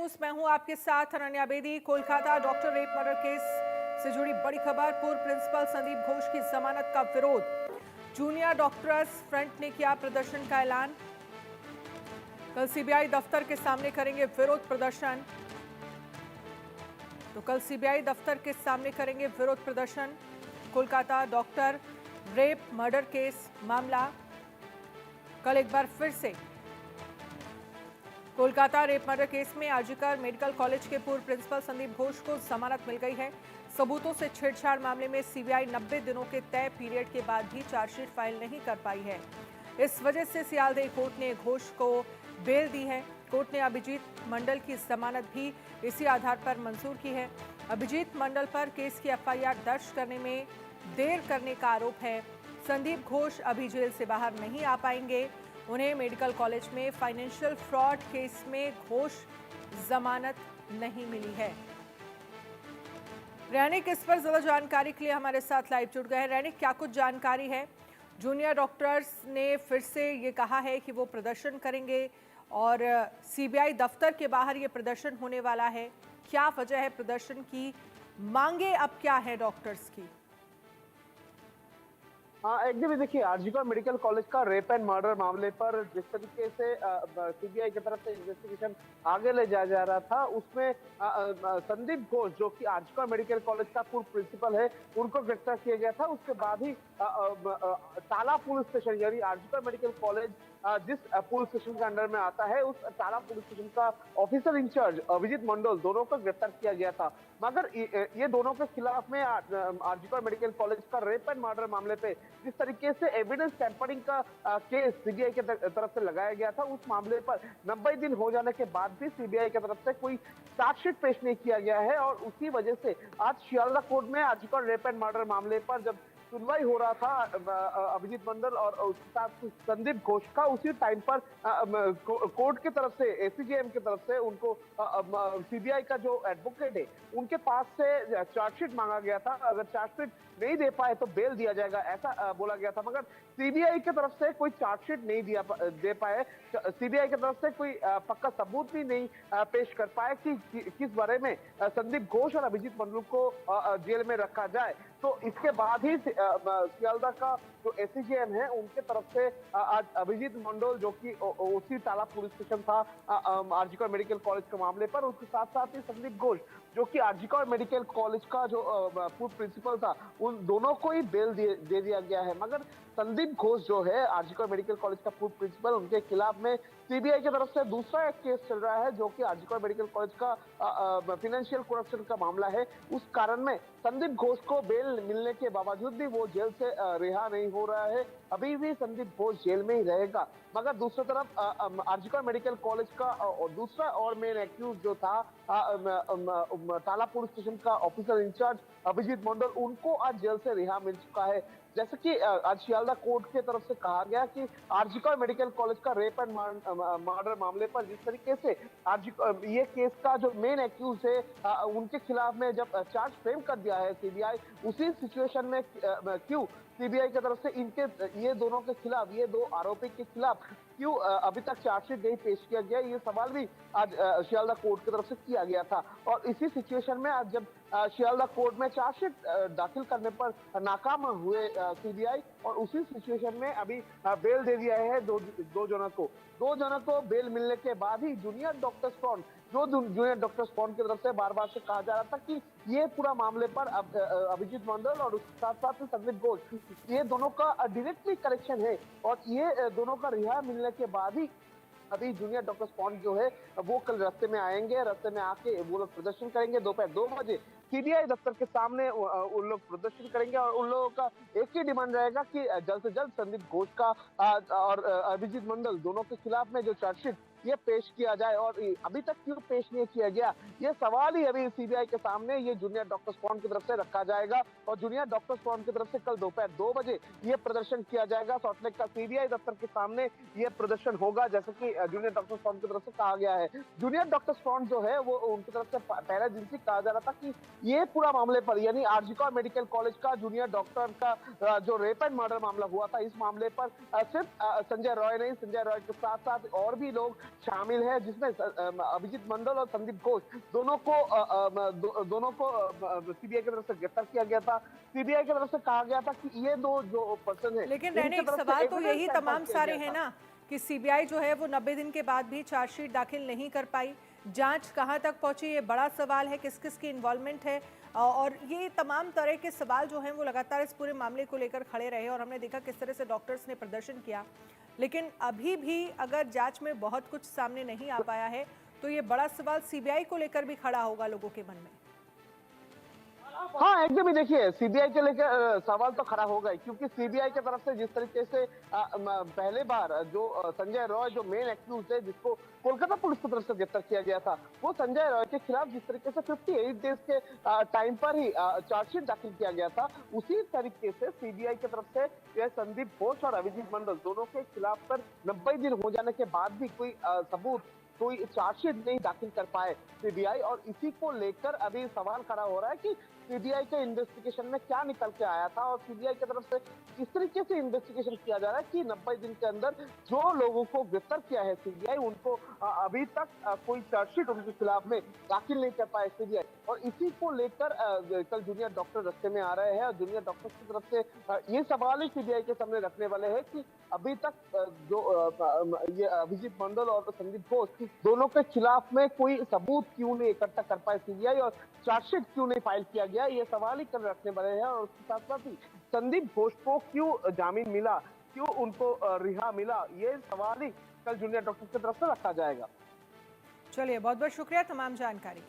News, मैं हूं आपके साथ Ananya Bedi. Kolkata doctor rape murder case से जुड़ी बड़ी खबर। पूर्व प्रिंसिपल संदीप घोष की जमानत का विरोध। जूनियर डॉक्टर्स फ्रंट ने किया प्रदर्शन का ऐलान। कल सीबीआई दफ्तर के सामने करेंगे विरोध प्रदर्शन। तो कल सीबीआई दफ्तर के सामने करेंगे विरोध प्रदर्शन। Kolkata doctor rape murder case मामला कल एक बार फिर से कोलकाता रेप मर्डर केस में आरजीकर मेडिकल कॉलेज के पूर्व प्रिंसिपल संदीप घोष को जमानत मिल गई है। सबूतों से छेड़छाड़ मामले में सीबीआई 90 दिनों के तय पीरियड के बाद भी चार्जशीट फाइल नहीं कर पाई है। इस वजह से सियालदेह कोर्ट ने घोष को बेल दी है। कोर्ट ने अभिजीत मंडल की जमानत भी इसी आधार पर मंजूर की है। अभिजीत मंडल पर केस की एफआईआर दर्ज करने में देर करने का आरोप है। संदीप घोष अभी जेल से बाहर नहीं आ पाएंगे। उन्हें मेडिकल कॉलेज में फाइनेंशियल फ्रॉड केस में घोष जमानत नहीं मिली है। रैनिक इस पर ज्यादा जानकारी के लिए हमारे साथ लाइव जुड़ गए हैं। रैनिक, क्या कुछ जानकारी है? जूनियर डॉक्टर्स ने फिर से ये कहा है कि वो प्रदर्शन करेंगे और सीबीआई दफ्तर के बाहर ये प्रदर्शन होने वाला है। क्या वजह है प्रदर्शन की? मांगे अब क्या है डॉक्टर्स की? हाँ, एकदम ही देखिए, आरजीकर मेडिकल कॉलेज का रेप एंड मर्डर मामले पर जिस तरीके से सीबीआई की तरफ से इन्वेस्टिगेशन आगे ले जाया जा रहा था, उसमें संदीप घोष, जो कि आरजीकर मेडिकल कॉलेज का पूर्व प्रिंसिपल है, उनको गिरफ्तार किया गया था। उसके बाद ही टाला पुलिस स्टेशन, यानी आरजीकर मेडिकल कॉलेज जिस पुलिस स्टेशन के अंडर में आता है, उस टाला पुलिस स्टेशन का ऑफिसर इंचार्ज अभिजीत मंडल, दोनों को गिरफ्तार किया गया था। मगर ये दोनों के खिलाफ में आरजीकर मेडिकल कॉलेज का रेप एंड मर्डर मामले पे जिस तरीके से एविडेंस टैंपरिंग का केस सीबीआई की तरफ से लगाया गया था, उस मामले पर 90 दिन हो जाने के बाद भी सीबीआई की तरफ से कोई चार्जशीट पेश नहीं किया गया है। और उसी वजह से आज शियालदा कोर्ट में आरजीकर रेप एंड मर्डर मामले पर जब सुनवाई हो रहा था अभिजीत मंडल और उसके साथ संदीप घोष का, उसी टाइम पर कोर्ट की तरफ से, एसीजेएम की तरफ से उनको सीबीआई का जो एडवोकेट है, उनके पास से चार्जशीट मांगा गया था। अगर चार्जशीट नहीं दे पाए तो बेल दिया जाएगा, ऐसा बोला गया था। मगर सीबीआई की तरफ से कोई चार्जशीट नहीं दे पाए। सीबीआई की तरफ से कोई पक्का सबूत भी नहीं पेश कर पाए कि किस बारे में संदीप घोष और अभिजीत मंडल को जेल में रखा जाए। तो इसके बाद ही सियालदा का जो एसीजेएम है, उनके तरफ से आज अभिजीत मंडल, जो कि उसी टाला पुलिस स्टेशन था आरजीकर मेडिकल कॉलेज के मामले पर, उसके साथ साथ ही संदीप घोष, जो कि आरजीकर मेडिकल कॉलेज का जो पूर्व प्रिंसिपल था, उन दोनों को ही बेल दे दिया गया है। मगर संदीप घोष जो है आरजीकर मेडिकल कॉलेज का पूर्व प्रिंसिपल, उनके खिलाफ में सीबीआई की तरफ से दूसरा एक केस चल रहा है, जो कि आरजीकर मेडिकल कॉलेज का फाइनेंशियल करप्शन का मामला है। उस कारण में संदीप घोष को बेल मिलने के बावजूद भी वो जेल से रिहा नहीं हो रहा है। अभी भी संदीप घोष जेल में ही रहेगा। मगर दूसरी तरफ आरजीकर मेडिकल कॉलेज का दूसरा और मेन एक्यूज जो था टाला पुलिस स्टेशन का ऑफिसर इंचार्ज अभिजीत मंडल, उनको आज जेल से रिहा मिल चुका है। जैसे कि आज शियालदा कोर्ट की तरफ से कहा गया कि आरजीकर मेडिकल कॉलेज का रेप एंड मर्डर मामले पर जिस तरीके से ये केस का जो मेन एक्यूज है, उनके खिलाफ में जब चार्ज फ्रेम कर दिया है सीबीआई, उसी सिचुएशन में क्यों सीबीआई की तरफ से ये दोनों के खिलाफ, ये दो आरोपी के खिलाफ क्यों अभी तक चार्जशीट नहीं पेश किया गया, ये सवाल भी आज शियालदा कोर्ट की तरफ से किया गया था। और इसी सिचुएशन में आज जब शियालदा कोर्ट में चार्जशीट दाखिल करने पर नाकाम हुए सीबीआई, और उसी सिचुएशन में अभी बेल दे दिया है दो जनों को बेल मिलने के बाद ही जूनियर डॉक्टर्स फ्रंट, जो जूनियर डॉक्टर्स फ्रंट की तरफ से बार बार से कहा जा रहा था कि ये पूरा मामले पर अभिजीत मंडल और उसके साथ साथ संदीप घोष, ये दोनों का डायरेक्टली कनेक्शन है। और ये दोनों का रिहा मिलने के बाद ही अभी जूनियर डॉक्टर्स फ्रंट जो है वो कल रास्ते में आएंगे। रास्ते में आके वो लोग प्रदर्शन करेंगे। दोपहर 2 बजे सीबीआई दफ्तर के सामने उन लोग प्रदर्शन करेंगे। और उन लोगों का एक ही डिमांड रहेगा कि जल्द से जल्द संदीप घोष का और अभिजीत मंडल दोनों के खिलाफ में जो चार्जशीट ये पेश किया जाए। और अभी तक क्यों पेश नहीं किया गया, ये सवाल ही अभी सीबीआई के सामने ये जूनियर डॉक्टर्स फ्रंट की तरफ से रखा जाएगा। और जूनियर डॉक्टर्स फ्रंट की तरफ से कल दोपहर 2 बजे ये प्रदर्शन किया जाएगा। सॉल्टलेक का सीबीआई दफ्तर के सामने ये प्रदर्शन होगा, जैसे कि जूनियर डॉक्टर्स फ्रंट की तरफ से कहा गया है। जूनियर डॉक्टर्स फ्रंट जो है वो उनकी तरफ से पहले दिन से कहा जा रहा था कि ये पूरा मामले पर, यानी आरजीकर मेडिकल कॉलेज का जूनियर डॉक्टर का जो रेप एंड मर्डर मामला हुआ था, इस मामले पर सिर्फ संजय रॉय नहीं, संजय रॉय के साथ साथ और भी लोग शामिल है, जिसमें अभिजीत मंडल और संदीप घोष दोनों को सीबीआई की तरफ से गिरफ्तार किया गया था। सीबीआई की तरफ से कहा गया था कि ये दो जो पर्सन है, लेकिन रहने इनकी एक तरफ से सवाल तो एविडेंस यही टैंपर तमाम किया सारे गया हैं था। ना कि सीबीआई जो है वो 90 दिन के बाद भी चार्जशीट दाखिल नहीं कर पाई। जांच कहां तक पहुंची, ये बड़ा सवाल है। किस किस की इन्वॉल्वमेंट है, और ये तमाम तरह के सवाल जो हैं वो लगातार इस पूरे मामले को लेकर खड़े रहे, और हमने देखा किस तरह से डॉक्टर्स ने प्रदर्शन किया। लेकिन अभी भी अगर जांच में बहुत कुछ सामने नहीं आ पाया है, तो ये बड़ा सवाल सीबीआई को लेकर भी खड़ा होगा लोगों के मन में। हाँ, एकदम ही देखिए, सीबीआई के लेकर सवाल तो खड़ा होगा ही, क्योंकि सीबीआई की तरफ से जिस तरीके से पहले बार जो संजय रॉय जो मेन एक्यूज है, जिसको कोलकाता पुलिस की तरफ से गिरफ्तार किया गया था, वो संजय रॉय के खिलाफ जिस तरीके से 58 डेज के टाइम पर ही चार्जशीट दाखिल किया गया था, उसी तरीके से सीबीआई की तरफ से यह संदीप घोष और अभिजीत मंडल दोनों के खिलाफ पर 90 दिन हो जाने के बाद भी कोई सबूत, कोई चार्जशीट नहीं दाखिल कर पाए सीबीआई, और इसी को लेकर अभी सवाल खड़ा हो रहा है कि सीबीआई के इन्वेस्टिगेशन में क्या निकल के आया था, और सीबीआई की तरफ से किस तरीके से इन्वेस्टिगेशन किया जा रहा है कि 90 दिन के अंदर जो लोगों को गिरफ्तार किया है सीबीआई, उनको अभी तक कोई चार्जशीट उनके खिलाफ में दाखिल नहीं कर पाए सीबीआई। और इसी को लेकर कल जूनियर डॉक्टर रस्ते में आ रहे हैं, और जूनियर डॉक्टर्स की तरफ से ये सवाल ही सीबीआई के सामने रखने वाले हैं कि अभी तक ये अभिजीत मंडल और संदीप घोष दोनों के खिलाफ में कोई सबूत क्यों नहीं इकट्ठा कर पाए सीबीआई, और चार्जशीट क्यों नहीं फाइल किया गया, ये सवाल ही कल रखने वाले हैं। और उसके साथ साथ ही संदीप घोष को क्यों जामीन मिला, क्यों उनको रिहा मिला, ये सवाल ही कल जूनियर डॉक्टर की तरफ से रखा जाएगा। चलिए, बहुत बहुत शुक्रिया तमाम जानकारी।